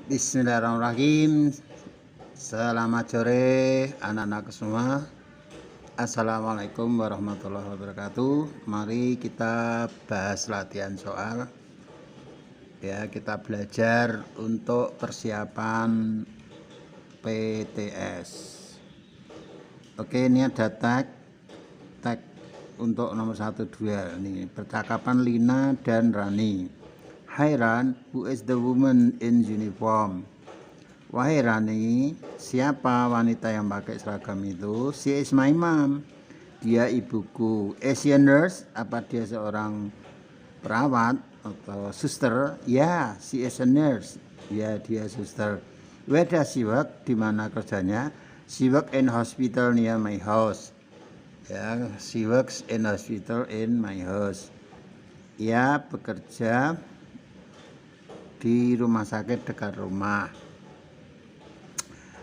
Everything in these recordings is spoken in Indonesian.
Bismillahirrahmanirrahim. Selamat sore anak-anak semua. Assalamualaikum warahmatullahi wabarakatuh. Mari kita bahas latihan soal. Ya, kita belajar untuk persiapan PTS. Oke, ini ada tag untuk nomor 1 2. Ini percakapan Lina dan Rani. Hi Ran, who is the woman in uniform? Wahai Rani, siapa wanita yang pakai seragam itu? She is my mom. Dia ibuku. Is she a nurse? Apa dia seorang perawat atau suster? Ya, she is a nurse. Ya, dia suster. Where does she work? Di mana kerjanya? She work in hospital near my house. Ya, she works in hospital in my house. Ia bekerja di rumah sakit dekat rumah.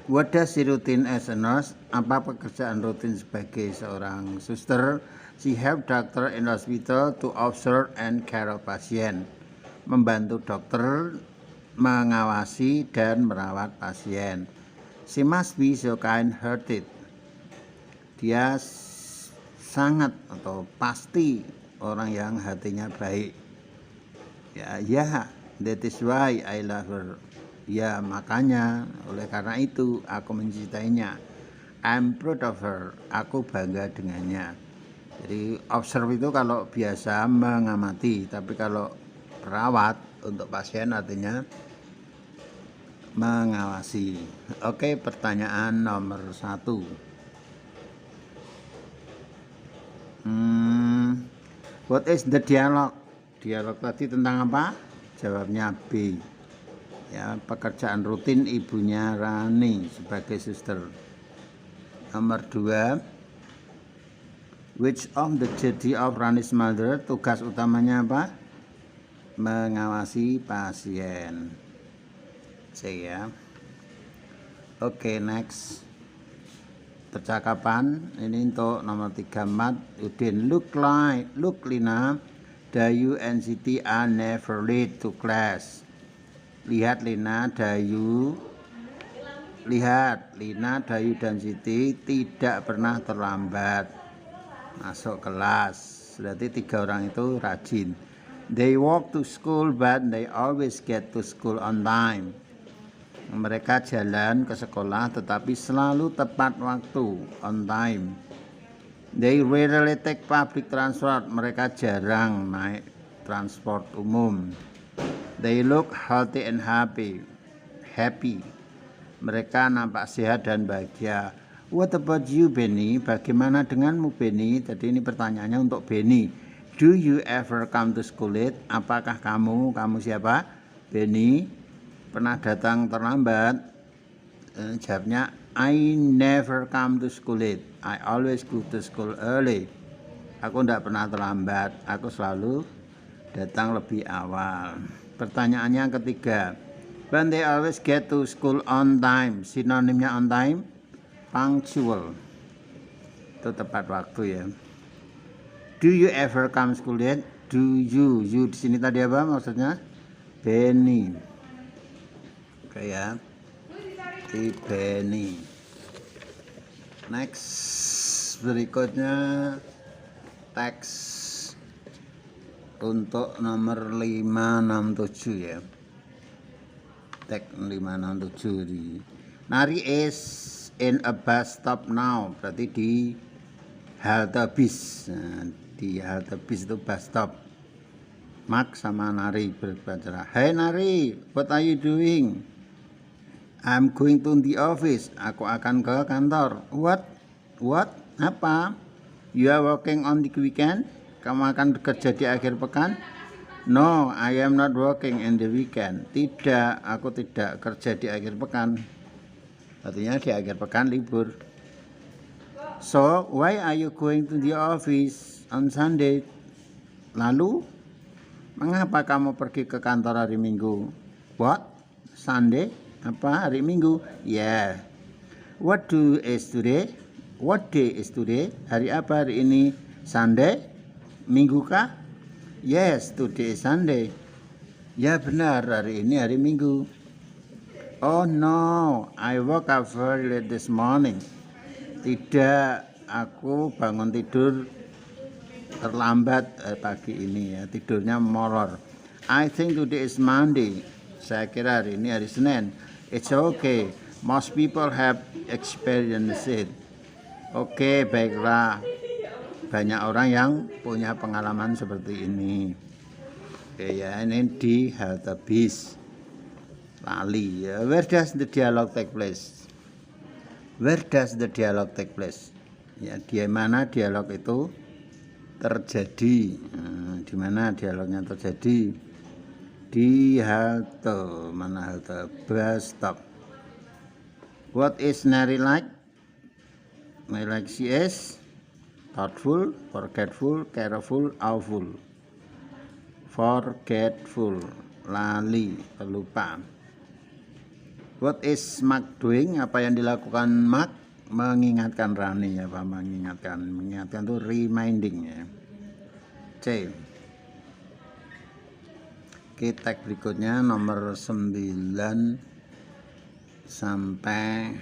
What does she routine as a nurse? Apa pekerjaan rutin sebagai seorang suster? She help doctor in hospital to observe and care of patient. Membantu dokter mengawasi dan merawat pasien. She must be so kind-hearted. Dia sangat atau pasti orang yang hatinya baik. Ya, that is why I love her. Ya, makanya oleh karena itu aku mencintainya. I'm proud of her. Aku bangga dengannya. Jadi observe itu kalau biasa mengamati, tapi kalau perawat untuk pasien artinya mengawasi. Oke, pertanyaan nomor 1. What is the dialogue? Dialog tadi tentang apa? Jawabnya B. Ya, pekerjaan rutin ibunya Rani sebagai suster. Nomor 2. Which of the duty of Rani's mother? Tugas utamanya apa? Mengawasi pasien. C ya. Oke, next. Percakapan ini untuk nomor 3. Mat Udin. Look Lina, Dayu and Siti are never late to class. Lihat Lina, Dayu Lina, Dayu dan Siti tidak pernah terlambat masuk kelas. Berarti 3 orang itu rajin. They walk to school but they always get to school on time. Mereka jalan ke sekolah tetapi selalu tepat waktu, on time. They rarely take public transport. Mereka jarang naik transport umum. They look healthy and happy. Mereka nampak sehat dan bahagia. What about you, Benny? Bagaimana denganmu, Benny? Jadi ini pertanyaannya untuk Benny. Do you ever come to school late? Apakah kamu siapa? Benny, pernah datang terlambat? Jawabnya, I never come to school late. I always go to school early. Aku tidak pernah terlambat. Aku selalu datang lebih awal. Pertanyaannya yang ketiga. When they always get to school on time. Sinonimnya on time, punctual. Itu tepat waktu ya. Do you ever come school late? Do you? You di sini tadi apa maksudnya? Benny. Oke ya. Di Benny. Next, berikutnya teks untuk nomor 567 ya. Teks 567 di Nari is in a bus stop now, berarti di halte bis. Nah, di halte bis itu bus stop. Mak sama Nari berbicara. Hey Nari, what are you doing? I'm going to the office. Aku akan ke kantor. What? Apa? You are working on the weekend? Kamu akan bekerja di akhir pekan? No, I am not working in the weekend. Tidak, aku tidak kerja di akhir pekan. Artinya di akhir pekan libur. So, why are you going to the office on Sunday? Lalu, mengapa kamu pergi ke kantor hari Minggu? What? Sunday? Apa hari Minggu? Yeah. What day is today? What day is today? Hari apa hari ini? Sunday? Minggu kah? Yes, today is Sunday. Ya benar, hari ini hari Minggu. Oh no, I woke up very late this morning. Tidak, aku bangun tidur terlambat pagi ini ya, tidurnya molor. I think today is Monday. Saya kira hari ini hari Senin. It's okay. Most people have experienced it. Oke, baiklah. Banyak orang yang punya pengalaman seperti ini. Oke ya, ini di halte bis. Lali ya. Where does the dialogue take place? Where does the dialogue take place? Ya, di mana dialog itu terjadi? Di mana dialognya terjadi? Di halte. Mana halte? Bus stop. What is Nari like? My like she is thoughtful, forgetful, careful, awful. Forgetful, lali, pelupa. What is Mark doing? Apa yang dilakukan Mark? Mengingatkan Rani, apa mengingatkan itu reminding ya. C. Oke, tag berikutnya nomor 9 sampai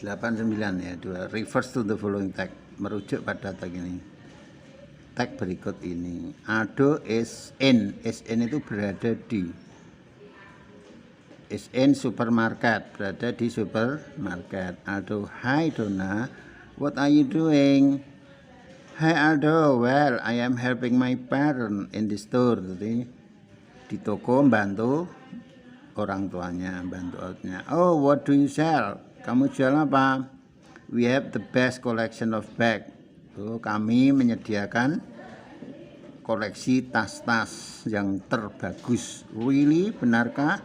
89 ya, refers to the following tag, merujuk pada tag ini. Tag berikut ini. Ado is in itu berada di. Is in supermarket, berada di supermarket. Aldo, hi Donna, what are you doing? Hi Aldo, well I am helping my parent in the store. Jadi di toko bantu orang tuanya, bantu outnya. Oh, what do you sell? Kamu jual apa? We have the best collection of bag. Kami menyediakan koleksi tas-tas yang terbagus. Really, benarkah?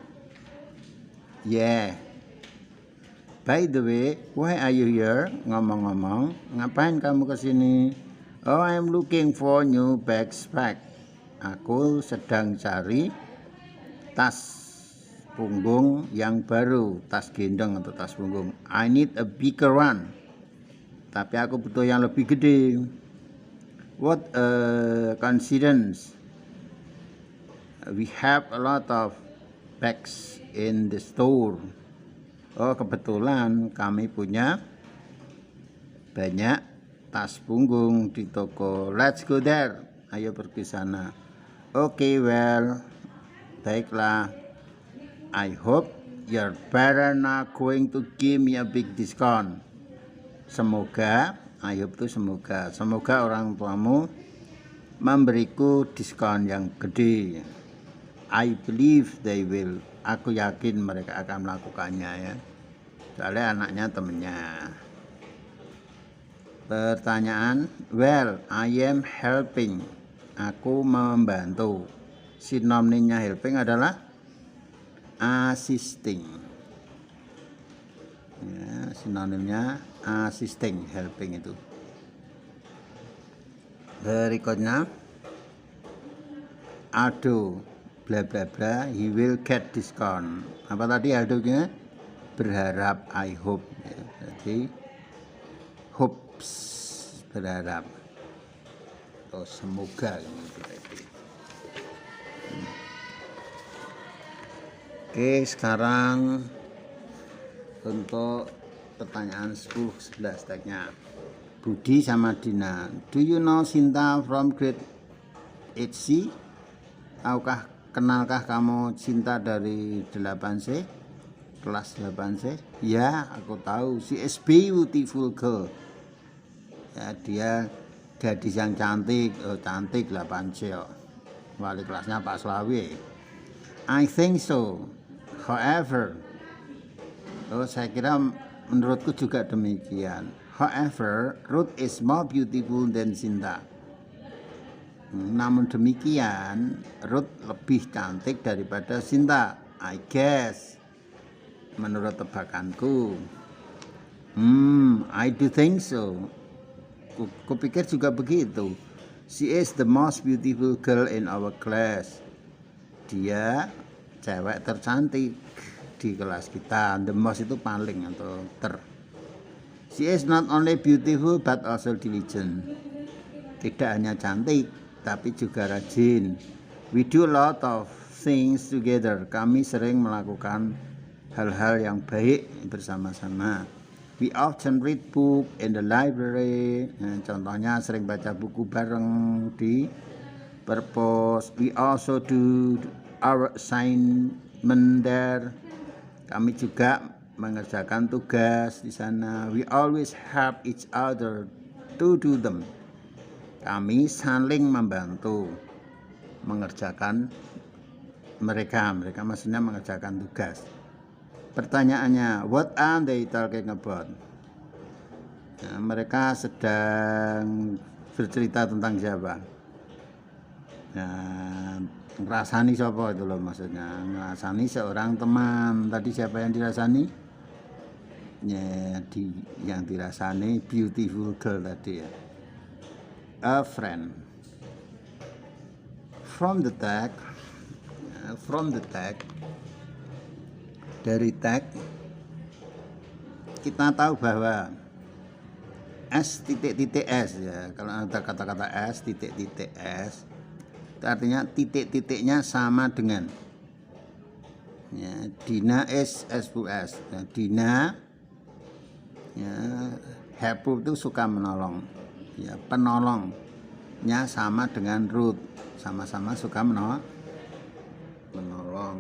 Yeah. By the way, why are you here? Ngomong-ngomong, ngapain kamu kesini? Oh, I'm looking for new backpack. Aku sedang cari tas punggung yang baru, tas gendong atau tas punggung. I need a bigger one. Tapi aku butuh yang lebih gede. What a coincidence. We have a lot of bags in the store. Oh, kebetulan kami punya banyak tas punggung di toko. Let's go there. Ayo pergi sana. Okay, well, baiklah. I hope your parents are going to give me a big discount. Semoga, I hope itu semoga orang tuamu memberiku diskon yang gede. I believe they will. Aku yakin mereka akan melakukannya ya. Soalnya anaknya temennya. Pertanyaan, well, I am helping. Aku membantu. Sinonimnya helping adalah assisting. Ya, sinonimnya assisting, helping itu. Berikutnya, Aldo bla bla bla, he will get discount. Apa tadi Aldo-nya? Berharap, I hope. Ya, jadi hopes, berharap. Atau semoga gitu tadi. Oke, sekarang untuk pertanyaan 10-11 tagnya. Budi sama Dina. Do you know Sinta from grade 8C? Kenalkah kamu Cinta dari 8C? Kelas 8C? Ya, aku tahu. She is beautiful girl. Ya, dia gadis yang cantik. Cantik 8C. Wali kelasnya Pak Slawi. I think so. However, saya kira menurutku juga demikian. However, Ruth is more beautiful than Cinta. Namun demikian, Ruth lebih cantik daripada Cinta, I guess. Menurut tebakanku. I do think so. Kupikir juga begitu. She is the most beautiful girl in our class. Dia cewek tercantik di kelas kita. The most itu paling atau ter. She is not only beautiful but also diligent. Tidak hanya cantik, tapi juga rajin. We do a lot of things together. Kami sering melakukan hal-hal yang baik bersama-sama. We often read book in the library. Contohnya sering baca buku bareng di perpus. We also do our assignment there. Kami juga mengerjakan tugas di sana. We always help each other to do them. Kami saling membantu mengerjakan mereka maksudnya mengerjakan tugas. Pertanyaannya, what are they talking about? Nah, mereka sedang bercerita tentang siapa? Nah, ngerasani siapa itu loh maksudnya. Ngerasani seorang teman. Tadi siapa yang dirasani? Ya, yang dirasani beautiful girl tadi ya. A friend. From the text, dari tag kita tahu bahwa S titik-titik S ya, kalau ada kata-kata S titik-titik S itu artinya titik-titiknya sama dengan ya, Dina is SUS ya, Dina ya, helpful itu suka menolong ya, penolongnya sama dengan Ruth, sama-sama suka menolong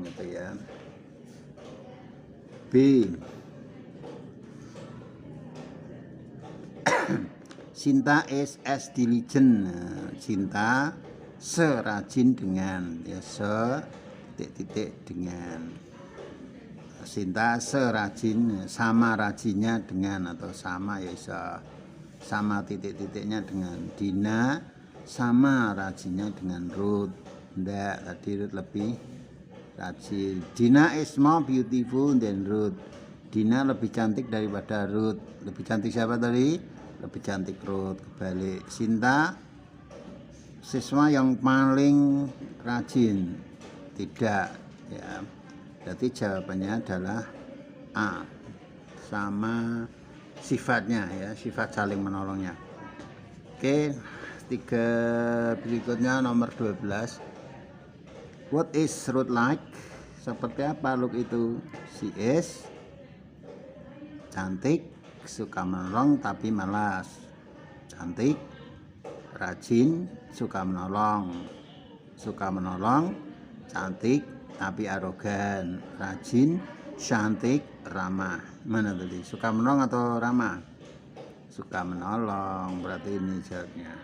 gitu ya. B. Sinta is as diligent. Sinta serajin dengan ya, titik-titik dengan. Sinta serajin, sama rajinnya dengan, atau sama ya sama titik-titiknya dengan. Dina sama rajinnya dengan Ruth. Ndak, tadi Ruth lebih rajin. Dina is more beautiful than Ruth. Dina lebih cantik daripada Ruth. Lebih cantik siapa tadi? Lebih cantik Ruth. Kebalik. Sinta siswa yang paling rajin. Tidak ya. Berarti jawabannya adalah A. Sama sifatnya ya, sifat saling menolongnya. Oke, 3 berikutnya nomor 12. What is Ruth like? Seperti apa Ruth itu? She is cantik, suka menolong tapi malas. Cantik, rajin, suka menolong, cantik tapi arogan. Rajin, cantik, ramah. Mana tadi? Suka menolong atau ramah? Suka menolong. Berarti ini jawabnya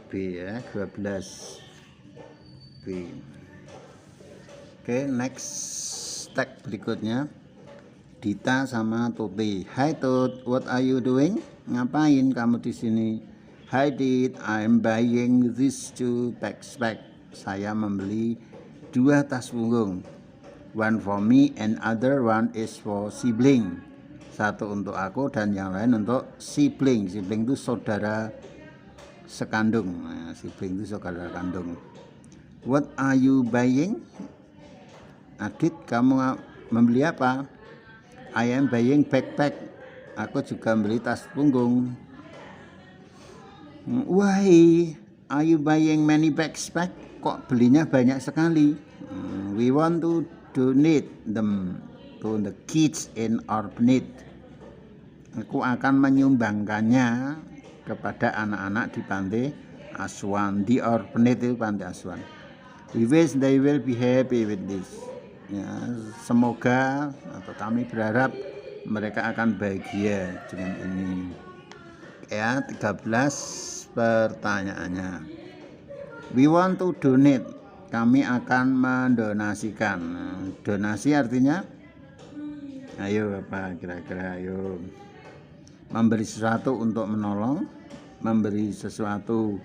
B ya, 12. B. Oke, next tag berikutnya. Dita sama Tuti. Hi Tut, what are you doing? Ngapain kamu di sini? Hi Dit, I'm buying these 2 backpack. Saya membeli 2 tas punggung. One for me and other one is for sibling. Satu untuk aku dan yang lain untuk sibling. Sibling itu saudara sekandung. Nah, sibling itu saudara kandung. What are you buying? Adit, kamu membeli apa? I am buying backpack. Aku juga beli tas punggung. Why are you buying many backpack? Kok belinya banyak sekali? We want to donate them to the kids in orphanage. Aku akan menyumbangkannya kepada anak-anak di panti asuhan. Di orphanage itu panti asuhan. We wish they will be happy with this. Ya, semoga atau kami berharap mereka akan bahagia dengan ini. Ya, 13 pertanyaannya. We want to donate. Kami akan mendonasikan. Donasi artinya ayo apa kira-kira, ayo memberi sesuatu untuk menolong, memberi sesuatu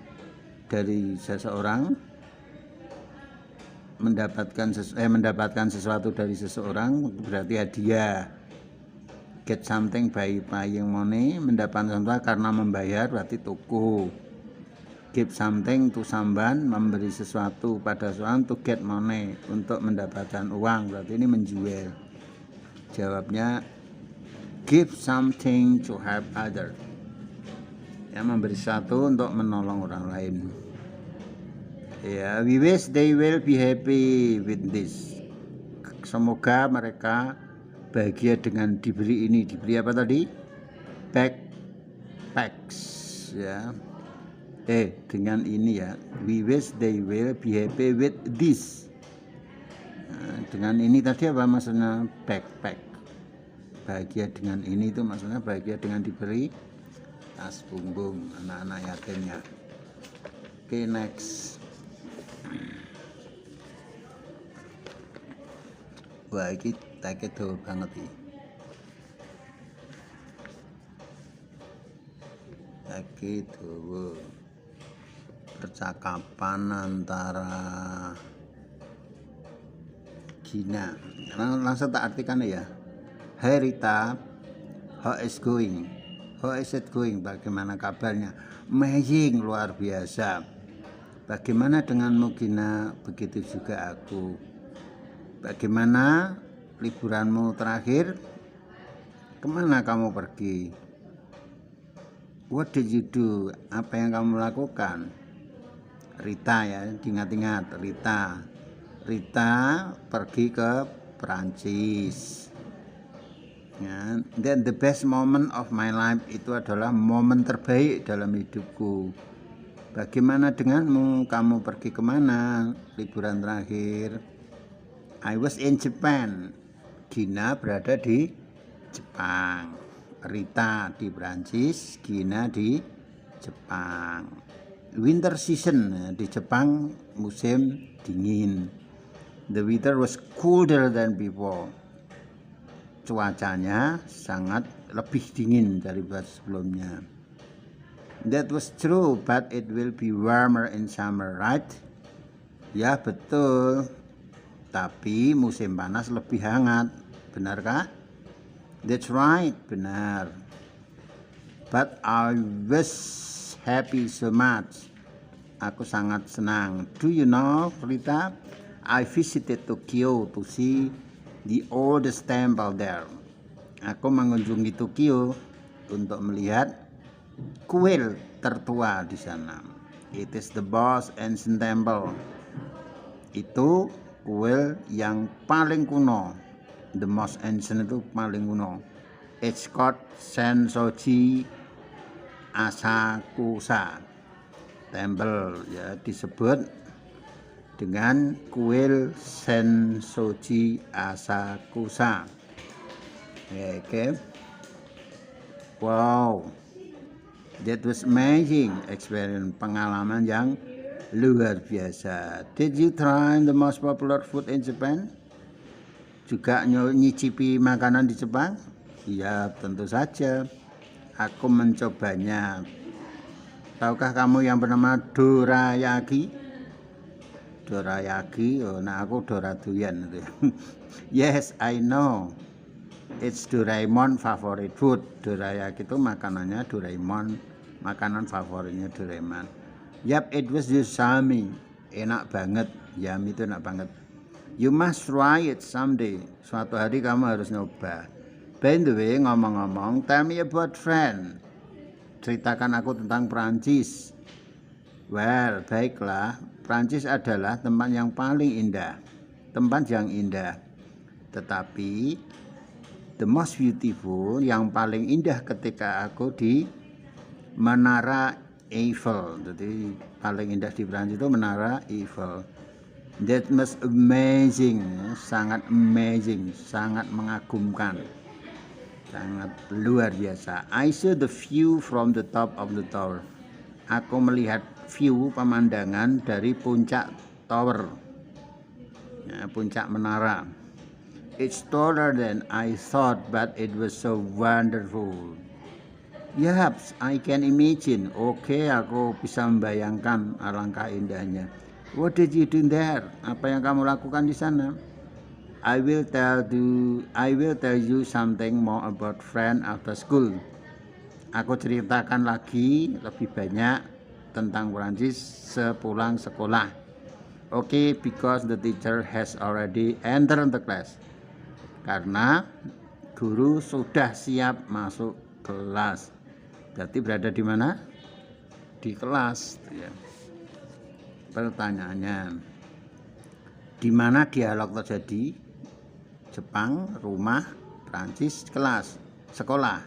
dari seseorang, mendapatkan sesuatu dari seseorang berarti hadiah. Get something by paying money, mendapatkan sesuatu karena membayar berarti tuku. Give something to someone, memberi sesuatu pada seseorang, to get money, untuk mendapatkan uang, berarti ini menjual. Jawabnya give something to help other. Ya, memberi sesuatu untuk menolong orang lain. Ya, we wish they will be happy with this. Semoga mereka bahagia dengan diberi ini. Diberi apa tadi? Backpacks ya. Dengan ini ya. We wish they will be happy with this. Nah, dengan ini tadi apa maksudnya? Backpack. Bahagia dengan ini itu maksudnya bahagia dengan diberi tas punggung anak-anak yatimnya. Oke, next. Wah, ini teke dawa banget iki. Teke dawa. Percakapan antara Gina. Langsung tak artikan ya. Hai Rita, how is going? How is it going? Bagaimana kabarnya? Amazing, luar biasa. Bagaimana denganmu Gina? Begitu juga aku. Bagaimana liburanmu terakhir? Kemana kamu pergi? What did you do? Apa yang kamu lakukan? Rita ya, diingat-ingat Rita. Rita pergi ke Perancis. Ya, then the best moment of my life itu adalah momen terbaik dalam hidupku. Bagaimana denganmu? Kamu pergi kemana liburan terakhir? I was in Japan. Gina berada di Jepang. Rita di Prancis, Gina di Jepang. Winter season di Jepang musim dingin. The weather was colder than before. Cuacanya sangat lebih dingin daripada sebelumnya. That was true, but it will be warmer in summer, right? Ya betul. Tapi musim panas lebih hangat, benarkah? That's right, benar. But I was happy so much. Aku sangat senang. Do you know, Rita? I visited Tokyo to see the oldest temple there. Aku mengunjungi Tokyo untuk melihat kuil tertua di sana. It is the most ancient temple. Itu kuil yang paling kuno. The most ancient itu paling kuno. It's called Sensoji Asakusa Temple ya, disebut dengan kuil Sensoji Asakusa. Okay. Wow. That was amazing experience, pengalaman yang luar biasa. Did you try the most popular food in Japan? Juga nyicipi makanan di Jepang? Ya, tentu saja. Aku mencobanya. Tahukah kamu yang bernama dorayaki? Dorayaki, oh, nah aku doraduyan itu. Yes, I know. It's Doraemon favorite food. Dorayaki itu makanannya Doraemon, makanan favoritnya Doraemon. Yap, it was yummy. Enak banget. Yummy itu enak banget. You must try it someday. Suatu hari kamu harus nyoba. By the way, ngomong-ngomong, tell me about France. Ceritakan aku tentang Prancis. Well, baiklah. Prancis adalah tempat yang paling indah. Tempat yang indah. Tetapi the most beautiful, yang paling indah ketika aku di Menara Eiffel. Jadi paling indah di Prancis itu Menara Eiffel. That was amazing, sangat amazing, sangat mengagumkan, sangat luar biasa. I saw the view from the top of the tower. Aku melihat view pemandangan dari puncak tower, ya, puncak menara. It's taller than I thought, but it was so wonderful. Yes, I can imagine. Oke, aku bisa membayangkan alangkah indahnya. What did you do there? Apa yang kamu lakukan di sana? I will tell you something more about France after school. Aku ceritakan lagi lebih banyak tentang Prancis sepulang sekolah. Okay, because the teacher has already entered the class. Karena guru sudah siap masuk kelas. Berarti berada di mana? Di kelas. Ya. Pertanyaannya, di mana dialog terjadi? Jepang, rumah, Prancis, kelas, sekolah.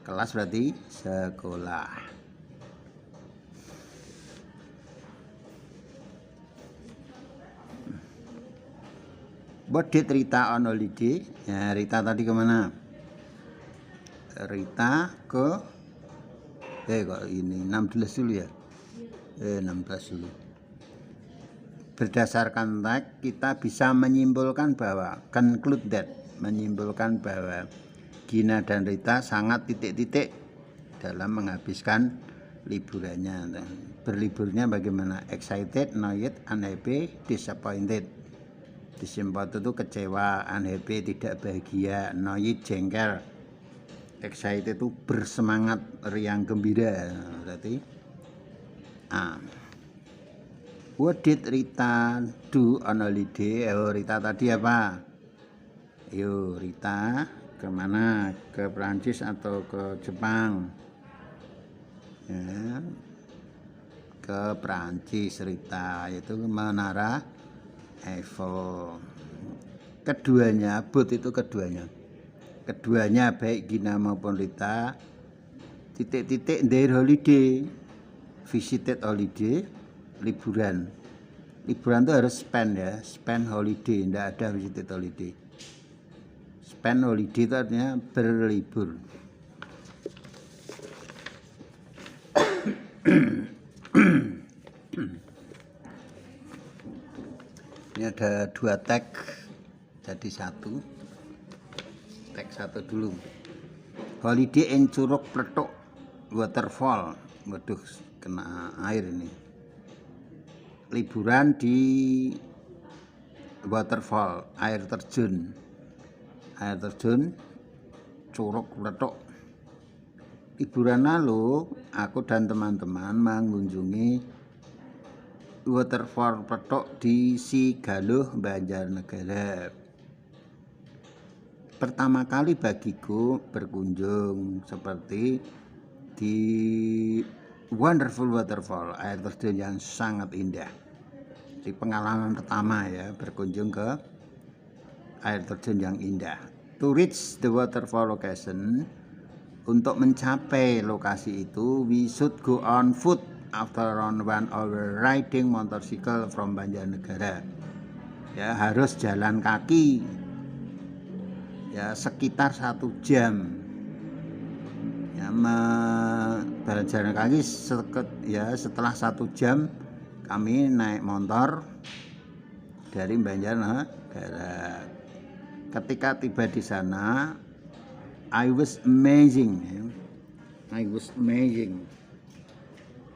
Kelas berarti sekolah. What did Rita on holiday? Ya, Rita tadi kemana? Rita ke kok ini 16 dulu ya? 16 dulu. Berdasarkan teks kita bisa menyimpulkan bahwa conclude that, menyimpulkan bahwa Gina dan Rita sangat titik-titik dalam menghabiskan liburannya. Berliburnya bagaimana? Excited, annoyed, unhappy, disappointed. Disappointed itu kecewa, unhappy tidak bahagia, annoyed jengkel, excited itu bersemangat, riang gembira. Berarti what did Rita do on holiday? Rita tadi apa? Rita kemana? Ke Prancis atau ke Jepang? Ya, ke Prancis Rita, yaitu Menara Eiffel. Keduanya, both itu keduanya baik Gina maupun Rita titik-titik their holiday, visited holiday, liburan itu harus spend ya, spend holiday, tidak ada visited holiday. Spend holiday itu artinya berlibur. Ini ada 2 tag jadi 1. Tag 1 dulu. Holiday in Curug Pletuk Waterfall. Waduh, kena air ini. Liburan di waterfall, air terjun Curug Pletuk. Liburan lalu aku dan teman-teman mengunjungi waterfall Pletuk di Sigaluh, Banjarnegara. Pertama kali bagiku berkunjung seperti di wonderful waterfall, air terjun yang sangat indah. Di pengalaman pertama ya, berkunjung ke air terjun yang indah. To reach the waterfall location, untuk mencapai lokasi itu, we should go on foot after around 1 hour riding motorcycle from Banjarnegara. Ya, harus jalan kaki ya sekitar 1 jam. Ya, berjalan kaki setelah 1 jam kami naik motor dari Banjarnegara. Ketika tiba di sana, I was amazing.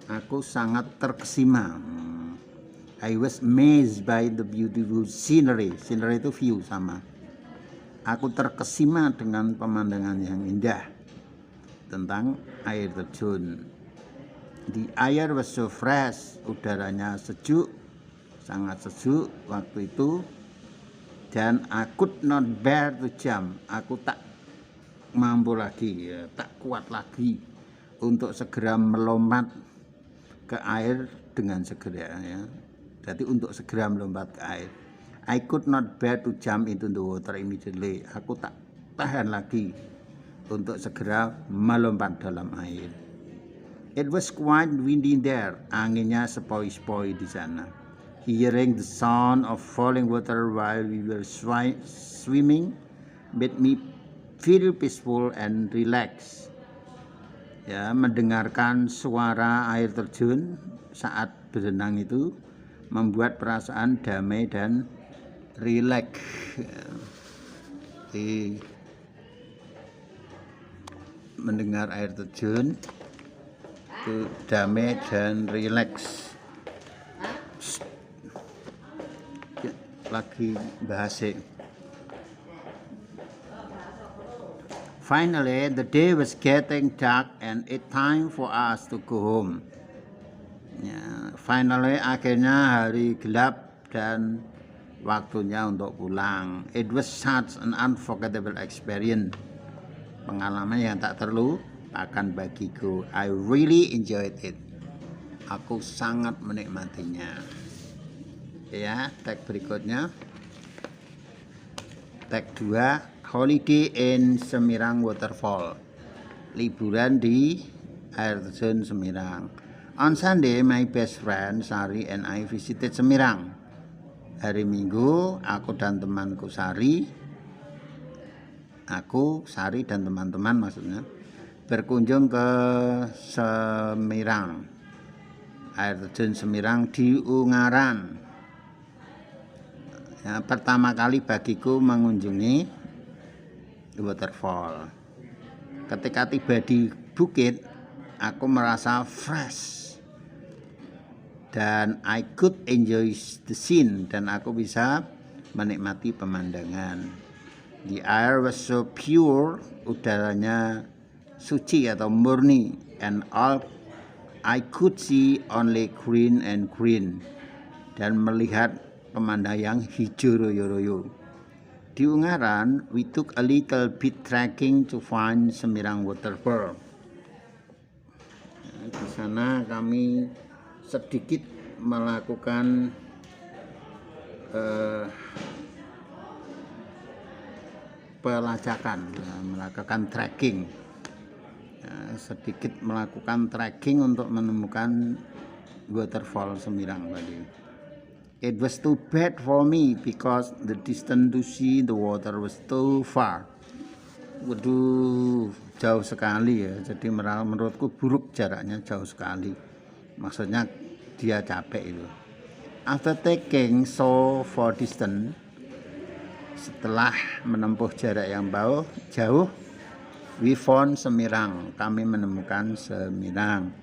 Aku sangat terkesima. I was amazed by the beautiful scenery. Scenery itu view sama. Aku terkesima dengan pemandangan yang indah tentang air terjun. The air was so fresh. Udaranya sejuk, sangat sejuk waktu itu. Dan I could not bear to jump. Aku tak mampu lagi, ya, tak kuat lagi untuk segera melompat ke air dengan segera ya. Jadi untuk segera melompat ke air. I could not bear to jump into the water immediately. Aku tak tahan lagi untuk segera melompat dalam air. It was quite windy there. Anginnya sepoi-sepoi di sana. Hearing the sound of falling water while we were swimming made me feel peaceful and relaxed. Ya, mendengarkan suara air terjun saat berenang itu membuat perasaan damai dan rileks. Jadi, mendengar air terjun itu damai dan rileks. Lagi bahas. Finally, the day was getting dark and it time for us to go home. Ya, finally, akhirnya hari gelap dan waktunya untuk pulang. It was such an unforgettable experience. Pengalaman yang tak terlupakan bagiku. I really enjoyed it. Aku sangat menikmatinya. Ya, tag berikutnya. Tag 2, holiday in Semirang Waterfall. Liburan di air terjun Semirang. On Sunday, my best friend Sari and I visited Semirang. Hari Minggu, aku dan temanku Sari, dan teman-teman maksudnya, berkunjung ke Semirang. Air terjun Semirang di Ungaran. Ya, pertama kali bagiku mengunjungi waterfall. Ketika tiba di bukit, aku merasa fresh dan I could enjoy the scene, dan aku bisa menikmati pemandangan. The air was so pure, udaranya suci atau murni, and all I could see only green and green, dan melihat pemandangan yang hijau royo-royo. Di Ungaran, we took a little bit trekking to find Semirang Waterfall. Di sana kami sedikit melakukan pelacakan, melakukan trekking. Sedikit melakukan trekking untuk menemukan waterfall Semirang tadi. It was too bad for me because the distance to see the water was too far. Waduh, jauh sekali ya. Jadi menurutku buruk, jaraknya jauh sekali. Maksudnya dia capek itu. After taking so far distance, setelah menempuh jarak yang jauh, we found Semirang. Kami menemukan Semirang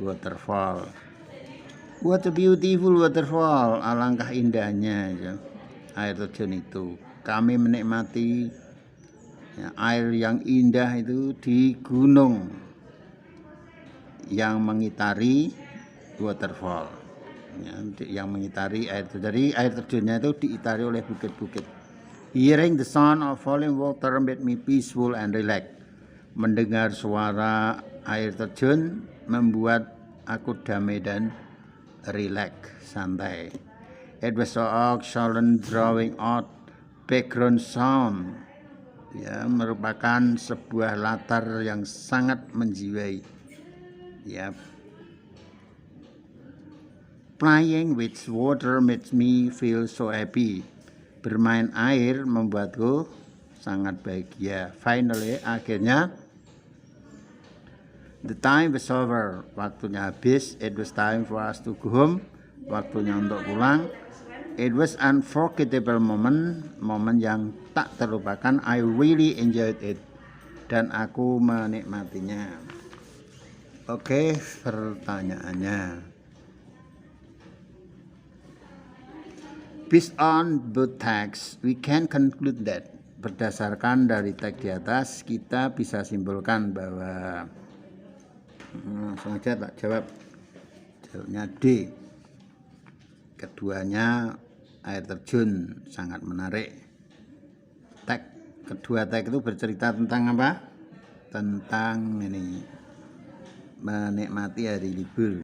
Waterfall. What a beautiful waterfall, alangkah indahnya ya, air terjun itu. Kami menikmati ya, air yang indah itu di gunung yang mengitari waterfall, ya, yang mengitari air terjun. Jadi air terjunnya itu diitari oleh bukit-bukit. Hearing the sound of falling water made me peaceful and relaxed. Mendengar suara air terjun membuat aku damai dan relax, santai. It was so excellent drawing out background sound. Ya, merupakan sebuah latar yang sangat menjiwai. Ya. Playing with water makes me feel so happy. Bermain air membuatku sangat bahagia. Finally, akhirnya the time was over. Waktunya habis. It was time for us to go home. Waktunya untuk pulang. It was unforgettable moment. Momen yang tak terlupakan. I really enjoyed it. Dan aku menikmatinya. Oke, pertanyaannya. Based on both texts, we can conclude that. Berdasarkan dari teks di atas, kita bisa simpulkan bahwa langsung aja tak jawab. Jawabnya D. Keduanya air terjun sangat menarik. Kedua teks itu bercerita tentang apa? Tentang ini, menikmati hari libur.